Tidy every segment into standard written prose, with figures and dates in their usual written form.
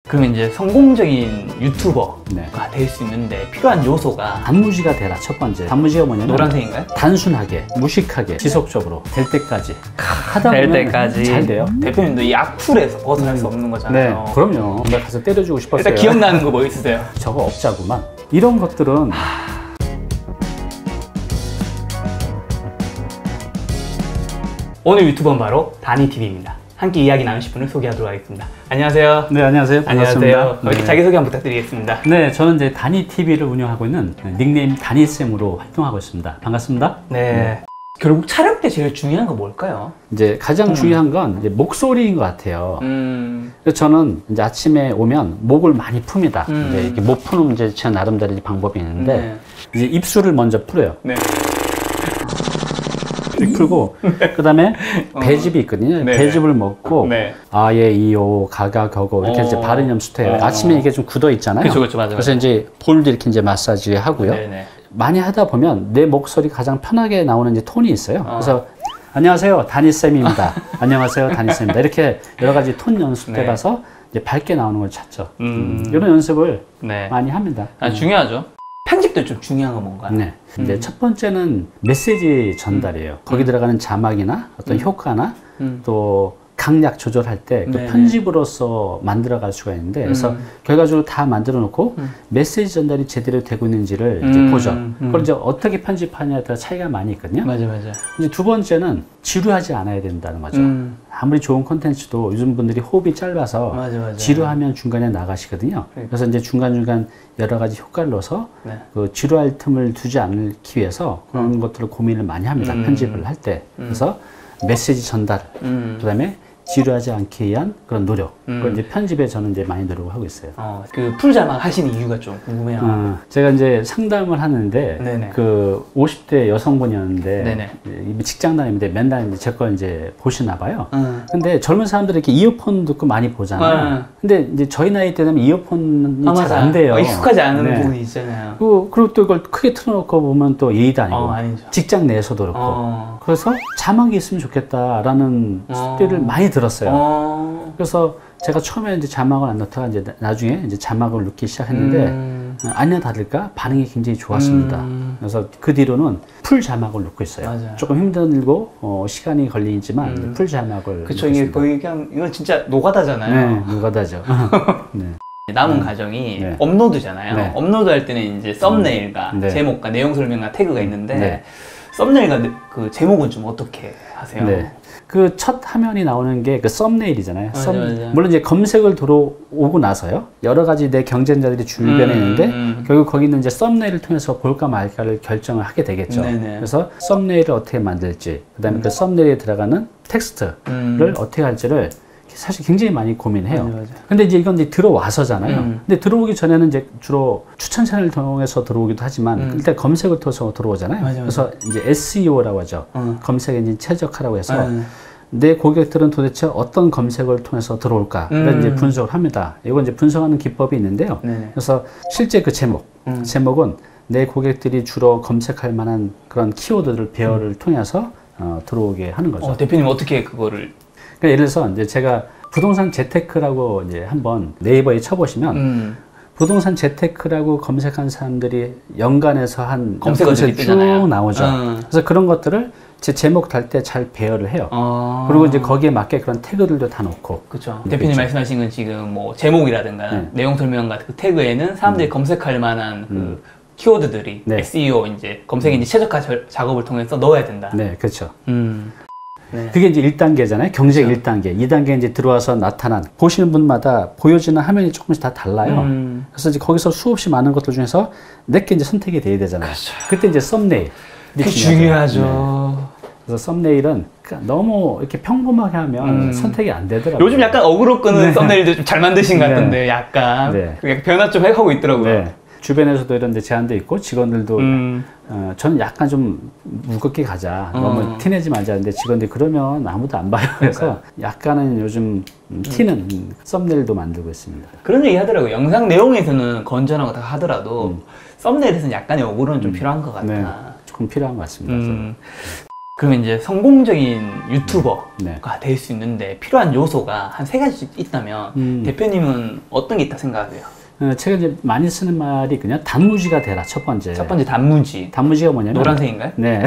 그러면 이제 성공적인 유튜버가 네. 될 수 있는데 필요한 요소가 단무지가 되라. 첫 번째 단무지가 뭐냐면 노란색인가요? 단순하게 무식하게 지속적으로 될 때까지 하다 될 보면 때까지 잘 돼요. 대표님도 이 악플에서 벗어날 수 없는 네, 거잖아요. 그럼요. 내가 가서 때려주고 싶었어요. 일단 기억나는 거 뭐 있으세요? 저거 없자구만. 이런 것들은 오늘 유튜버는 바로 다니TV입니다. 함께 이야기 나누실 분을 소개하도록 하겠습니다. 안녕하세요. 네, 안녕하세요. 반갑습니다. 안녕하세요. 이렇게 네. 자기소개 한번 부탁드리겠습니다. 네, 저는 이제 다니TV를 운영하고 있는 닉네임 다니쌤으로 활동하고 있습니다. 반갑습니다. 네. 결국 촬영 때 제일 중요한 거 뭘까요? 이제 가장 중요한 건 이제 목소리인 것 같아요. 그래서 저는 이제 아침에 오면 목을 많이 풉니다. 이제 이렇게 목 푸는 이제 제 나름대로 방법이 있는데 네. 이제 입술을 먼저 풀어요. 네. 풀고 그다음에 배즙이 있거든요. 네. 배즙을 먹고 네. 아예 이오 가가 겨고 이렇게 이제 발음 연습해요. 아침에 이게 좀 굳어 있잖아요. 그쵸, 맞아요. 그래서 이제 볼도 이렇게 이제 마사지 하고요. 네네. 많이 하다 보면 내 목소리 가장 편하게 나오는 이제 톤이 있어요. 그래서 안녕하세요, 다니쌤입니다. 안녕하세요, 다니쌤입니다. 이렇게 여러 가지 톤 연습해봐서 이제 밝게 나오는 걸 찾죠. 이런 연습을 네. 많이 합니다. 중요하죠. 편집도 좀 중요한 건 뭔가요? 네. 이제 첫 번째는 메시지 전달이에요. 거기 들어가는 자막이나 어떤 효과나 또 강약 조절할 때 그 네네. 편집으로서 만들어갈 수가 있는데 그래서 결과적으로 다 만들어 놓고 메시지 전달이 제대로 되고 있는지를 이제 보죠. 그걸 이제 어떻게 편집하냐에 따라 차이가 많이 있거든요. 맞아. 이제 두 번째는 지루하지 않아야 된다는 거죠. 아무리 좋은 콘텐츠도 요즘 분들이 호흡이 짧아서 맞아. 지루하면 중간에 나가시거든요. 그래서 이제 중간중간 여러 가지 효과를 넣어서 네. 그 지루할 틈을 두지 않기 위해서 그런 것들을 고민을 많이 합니다. 편집을 할 때. 그래서 메시지 전달, 그다음에 지루하지 않기 위한 그런 노력. 그걸 이제 편집에 저는 이제 많이 노력을 하고 있어요. 그 풀자막 하시는 이유가 좀 궁금해요. 제가 이제 상담을 하는데 네네. 그 50대 여성분이었는데 네네. 직장 다니는데 맨날 이제 제 걸 이제 보시나 봐요. 근데 젊은 사람들이 이렇게 이어폰 듣고 많이 보잖아요. 근데 이제 저희 나이 때 되면 이어폰이 잘 안 돼요. 익숙하지 않은 네. 부분이 있잖아요. 그리고 또 이걸 크게 틀어놓고 보면 또 예의도 아니고 아니죠. 직장 내에서도 그렇고 그래서 자막이 있으면 좋겠다라는 소리를 많이 들었어요. 그래서 제가 처음에 이제 자막을 안 넣다가 이제 나중에 이제 자막을 넣기 시작했는데 아니나 다를까 반응이 굉장히 좋았습니다. 그래서 그 뒤로는 풀 자막을 넣고 있어요. 맞아요. 조금 힘들고 시간이 걸리지만 풀 자막을 그쵸, 넣고 이게 있습니다. 거의 그냥 이건 진짜 노가다잖아요. 네, 노가다죠. 네. 남은 과정이 네. 업로드잖아요. 네. 업로드할 때는 이제 썸네일과 네. 제목과 내용 설명과 태그가 있는데 네. 썸네일과 그 제목은 좀 어떻게 하세요? 네. 그 첫 화면이 나오는 게 그 썸네일이잖아요. 맞아. 물론 이제 검색을 들어오고 나서요. 여러 가지 내 경쟁자들이 주변에 있는데 결국 거기는 이제 썸네일을 통해서 볼까 말까를 결정을 하게 되겠죠. 네네. 그래서 썸네일을 어떻게 만들지, 그다음에 그 썸네일에 들어가는 텍스트를 어떻게 할지를 사실 굉장히 많이 고민해요. 맞아. 근데 이제 이건 이제 들어와서잖아요. 근데 들어오기 전에는 이제 주로 추천 채널을 통해서 들어오기도 하지만 일단 검색을 통해서 들어오잖아요. 맞아. 그래서 이제 SEO라고 하죠. 검색 엔진 최적화라고 해서 맞아. 내 고객들은 도대체 어떤 검색을 통해서 들어올까를 이제 분석을 합니다. 이건 이제 분석하는 기법이 있는데요. 네네. 그래서 실제 그 제목은 내 고객들이 주로 검색할 만한 그런 키워드들 배열을 통해서 들어오게 하는 거죠. 대표님 어떻게 그거를? 그러니까 예를 들어서 이제 제가 부동산 재테크라고 이제 한번 네이버에 쳐보시면 부동산 재테크라고 검색한 사람들이 연간에서 한 검색어들이 쭉 뜨잖아요. 나오죠. 그래서 그런 것들을 제 제목 달 때 잘 배열을 해요. 그리고 이제 거기에 맞게 그런 태그들도 다 넣고. 그렇죠. 대표님 말씀하신 건 지금 뭐 제목이라든가 내용 설명 같은 그 태그에는 사람들이 검색할 만한 그 키워드들이 SEO 이제 검색 엔진 최적화 작업을 통해서 넣어야 된다. 네, 그렇죠. 네. 그게 이제 1단계잖아요. 경쟁 1단계. 2단계 이제 들어와서 나타난, 보시는 분마다 보여지는 화면이 조금씩 다 달라요. 그래서 이제 거기서 수없이 많은 것들 중에서 내게 이제 선택이 돼야 되잖아요. 그렇죠. 그때 이제 썸네일. 그게 중요하죠. 네. 그래서 썸네일은 너무 이렇게 평범하게 하면 선택이 안 되더라고요. 요즘 약간 어그로 끄는 썸네일도 좀 잘 만드신 것 같던데, 약간. 약간 변화 좀 해가고 있더라고요. 네. 주변에서도 이런 데 제한도 있고 직원들도 저는 약간 좀 무겁게 가자, 너무 티내지 말자 하는데 직원들이 그러면 아무도 안 봐요. 그래서 약간은 요즘 티는 썸네일도 만들고 있습니다. 그런 얘기 하더라고요. 영상 내용에서는 건전하고 다 하더라도 썸네일에서는 약간의 어그로는 좀 필요한 것 같다. 네, 조금 필요한 것 같습니다. 그러면 이제 성공적인 유튜버가 네. 될 수 있는데 필요한 요소가 한 3가지 있다면 대표님은 어떤 게 있다 생각하세요? 제가 이제 많이 쓰는 말이 그냥 단무지가 되라. 첫 번째. 첫 번째 단무지. 단무지가 뭐냐면 노란색인가요? 네,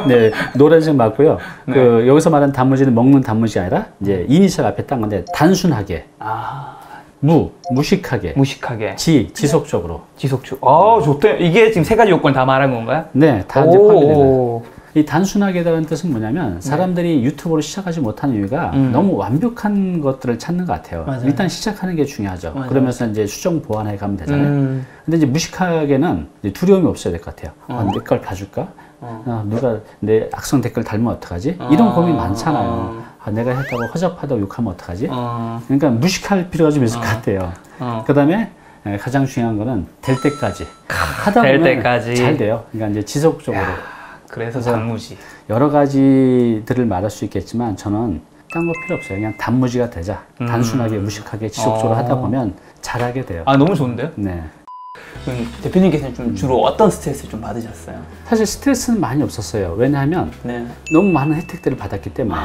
네, 노란색 맞고요. 네. 그 여기서 말하는 단무지는 먹는 단무지 아니라 이제 이니셜 앞에 딴 건데 단순하게, 무식하게, 지속적으로. 지속적. 아, 좋대. 이게 지금 3가지 요건을 다 말한 건가요? 네, 다 이제 포함되는. 이 단순하게라는 뜻은 뭐냐면 사람들이 유튜브로 시작하지 못하는 이유가 너무 완벽한 것들을 찾는 것 같아요. 맞아요. 일단 시작하는 게 중요하죠. 맞아요. 그러면서 이제 수정 보완해 가면 되잖아요. 근데 이제 무식하게는 이제 두려움이 없어야 될 것 같아요. 내 걸 봐줄까? 누가 내 악성 댓글 달면 어떡하지? 이런 고민 많잖아요. 내가 했다고 허접하다고 욕하면 어떡하지? 그러니까 무식할 필요가 좀 있을 것 같아요. 그 다음에 가장 중요한 거는 될 때까지 하다 보면 잘 돼요. 그러니까 이제 지속적으로. 그래서 단무지. 여러 가지들을 말할 수 있겠지만 저는 딴 거 필요 없어요. 그냥 단무지가 되자. 단순하게 무식하게 지속적으로 하다 보면 잘하게 돼요. 아, 너무 좋은데요? 네. 그럼 대표님께서는 좀 주로 어떤 스트레스 좀 받으셨어요? 사실 스트레스는 많이 없었어요. 왜냐하면 네. 너무 많은 혜택들을 받았기 때문에.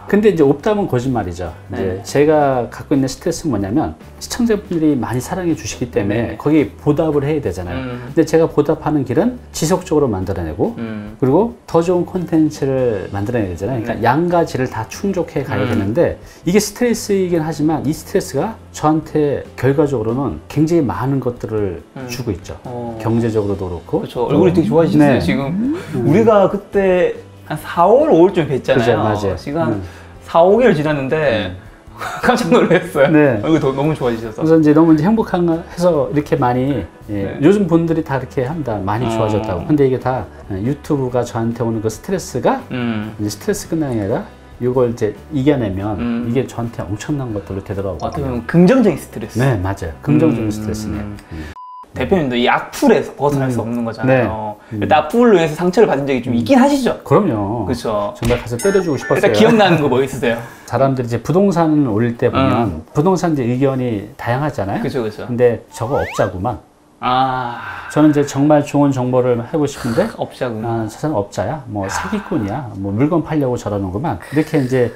근데 이제 없다면 거짓말이죠. 이제 제가 갖고 있는 스트레스는 뭐냐면 시청자분들이 많이 사랑해 주시기 때문에 거기 보답을 해야 되잖아요. 근데 제가 보답하는 길은 지속적으로 만들어내고 그리고 더 좋은 콘텐츠를 만들어내야 되잖아요. 그러니까 양과 질을 다 충족해 가야 되는데 이게 스트레스이긴 하지만 이 스트레스가 저한테 결과적으로는 굉장히 많은 것들을 주고 있죠. 경제적으로도 그렇고. 그렇죠. 얼굴이 되게 좋아지셨어요. 네. 지금 우리가 그때 한 4월, 5월쯤에 뵀잖아요. 그죠, 맞아요. 지금 한 4, 5개월 지났는데 깜짝 놀랐어요. 네. 얼굴이 너무 좋아지셔서. 그래서 이제 너무 이제 해서 이렇게 많이 요즘 분들이 다 이렇게 합니다. 많이 좋아졌다고. 근데 이게 다 유튜브가 저한테 오는 그 스트레스가 이제 스트레스 끝나는 게 아니라 이걸 이제 이겨내면 이게 저한테 엄청난 것들로 되더라고요. 어떻게 보면 긍정적인 스트레스. 네, 맞아요. 긍정적인 스트레스네요. 대표님도 이 악플에서 벗어날 수 없는 거잖아요. 일단 악플로 인해서 상처를 받은 적이 좀 있긴 하시죠? 그럼요. 그렇죠. 정말 가서 때려주고 싶었어요. 일단 기억나는 거 뭐 있으세요? 사람들이 이제 부동산 올릴 때 보면 부동산 이제 의견이 다양하잖아요. 그렇죠, 그렇죠. 근데 저거 업자구만. 아, 저는 이제 정말 좋은 정보를 하고 싶은데 업자구나. 저 사람 업자야, 뭐 사기꾼이야, 뭐 물건 팔려고 저러는구만. 이렇게 이제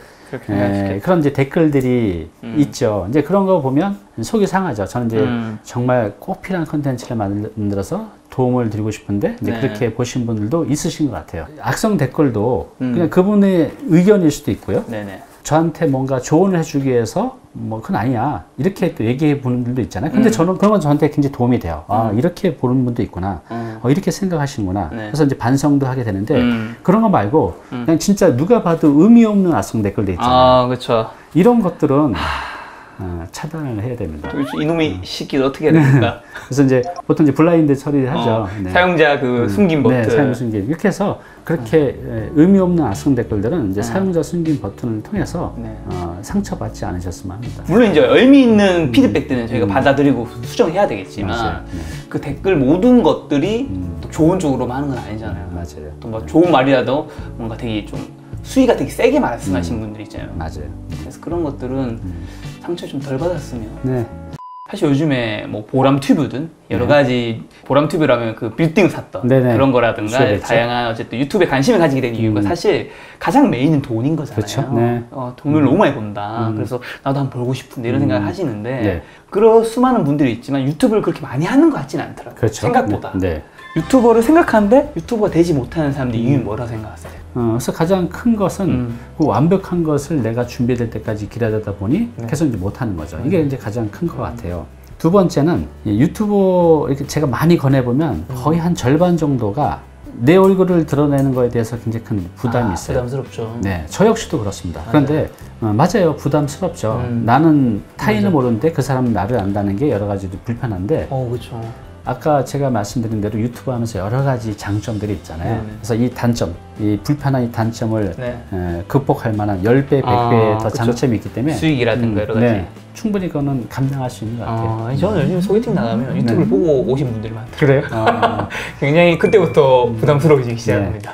그런 이제 댓글들이 있죠. 이제 그런 거 보면 속이 상하죠. 저는 이제 정말 꼭 필요한 컨텐츠를 만들어서 도움을 드리고 싶은데 이제 그렇게 보신 분들도 있으신 것 같아요. 악성 댓글도 그냥 그분의 의견일 수도 있고요. 네네. 저한테 뭔가 조언을 해주기 위해서 뭐 그건 아니야 이렇게 또 얘기해 보는 분들도 있잖아요. 근데 저는 그런 건 저한테 굉장히 도움이 돼요. 아, 이렇게 보는 분도 있구나. 이렇게 생각하시는구나. 네. 그래서 이제 반성도 하게 되는데 그런 거 말고 그냥 진짜 누가 봐도 의미 없는 악성 댓글도 있잖아요. 아, 그렇죠. 이런 것들은 차단을 해야 됩니다. 이놈의 시끼를 어떻게 해야 됩니까? 그래서 이제 보통 이제 블라인드 처리를 하죠. 네. 사용자 그 숨긴 버튼. 네, 사용자 숨긴. 이렇게 해서 그렇게 의미 없는 악성 댓글들은 이제 사용자 숨긴 버튼을 통해서 상처받지 않으셨으면 합니다. 물론 이제 의미 있는 피드백들은 저희가 받아들이고 수정해야 되겠지만 맞아요. 네. 그 댓글 모든 것들이 또 좋은 쪽으로만 하는 건 아니잖아요. 맞아요. 또 뭐 좋은 말이라도 뭔가 되게 좀 수위가 되게 세게 말씀하신 분들 있잖아요. 맞아요. 그래서 그런 것들은 상처 좀 덜 받았으면. 네. 사실 요즘에 뭐 보람 튜브든 여러 가지 보람 튜브라면 그 빌딩 샀던 네네. 그런 거라든가 그렇죠. 다양한 어쨌든 유튜브에 관심을 가지게 된 이유가 사실 가장 메인은 돈인 거잖아요. 그렇죠. 네. 돈을 너무 많이 번다. 그래서 나도 한번 벌고 싶은데 이런 생각을 하시는데 네. 그런 수많은 분들이 있지만 유튜브를 그렇게 많이 하는 것 같지는 않더라고요. 그렇죠. 생각보다. 네. 유튜버를 생각하는데 유튜버가 되지 못하는 사람들의 이유는 뭐라고 생각하세요? 그래서 가장 큰 것은 그 완벽한 것을 내가 준비될 때까지 기다리다 보니 계속 이제 못하는 거죠. 이게 이제 가장 큰 것 같아요. 두 번째는 유튜브 이렇게 제가 많이 권해보면 거의 한 절반 정도가 내 얼굴을 드러내는 거에 대해서 굉장히 큰 부담이 있어요. 부담스럽죠. 네, 저 역시도 그렇습니다. 그런데 맞아요, 부담스럽죠. 나는 타인을 모르는데 그 사람은 나를 안다는 게 여러 가지도 불편한데 그렇죠. 아까 제가 말씀드린 대로 유튜브 하면서 여러 가지 장점들이 있잖아요. 그래서 이 단점, 이 불편한 이 단점을 극복할 만한 10배, 100배의 더 장점이 있기 때문에 수익이라든가 여러 가지. 충분히 그거는 감당할 수 있는 것 같아요. 저는 요즘 소개팅 나가면 유튜브를 보고 오신 분들이 많더라고요. 그래요? 굉장히 그때부터 부담스러워지기 시작합니다.